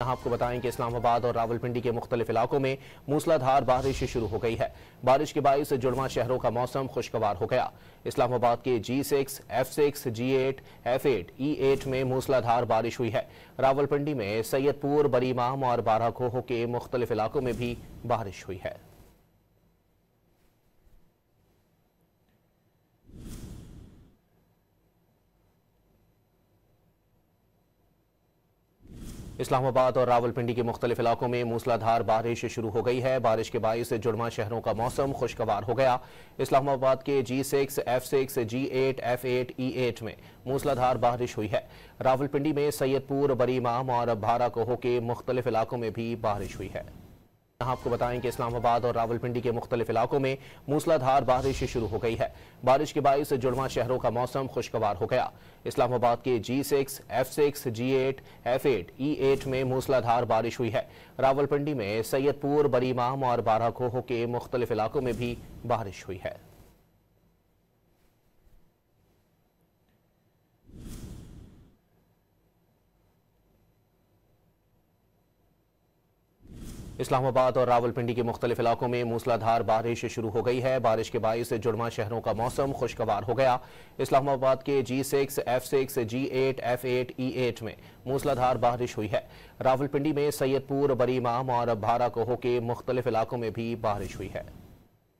आपको बताएं कि इस्लामाबाद और रावलपिंडी के मुख्तलिफ इलाकों में मूसलाधार बारिश शुरू हो गई है। बारिश के बायस जुड़वा शहरों का मौसम खुशगवार हो गया। इस्लामाबाद के G6, F6, G8, F8, E8 में मूसलाधार बारिश हुई है। रावलपिंडी में सैयदपुर, बरीमाम और बाराकोह के मुख्तलिफ इलाकों में भी बारिश हुई है। इस्लामाबाद और रावलपिंडी के मुख्तलिफ इलाकों में मूसलाधार बारिश शुरू हो गई है। बारिश के बायस जुड़वा शहरों का मौसम खुशगवार हो गया। इस्लामाबाद के G6, F6, G8, F8, E8 में मूसलाधार बारिश हुई है। रावलपिंडी में सैयदपुर, बरीमाम और बाराकोह के मुख्तलिफ इलाकों में भी बारिश हुई है। आपको बताएं कि इस्लामाबाद और रावलपिंडी के मुख्तलिफ इलाकों में मूसलाधार बारिश शुरू हो गई है। बारिश के बायस जुड़वा शहरों का मौसम खुशगवार हो गया। इस्लामाबाद के G6, F6, G8, F8, E8 में मूसलाधार बारिश हुई है। रावलपिंडी में सैयदपुर, बरीमाम और बाराकोह के मुख्तलिफ इलाकों में भी बारिश हुई है। इस्लामाबाद और रावलपिंडी के मुख्तलिफ इलाकों में मूसलाधार बारिश शुरू हो गई है। बारिश के बायस जुड़वा शहरों का मौसम खुशगवार हो गया। इस्लामाबाद के G6, F6, G8, F8, E8 में मूसलाधार बारिश हुई है। रावलपिंडी में सैयदपुर, बरीमाम और बाराकोह के मुख्तलिफ इलाकों में भी बारिश हुई है।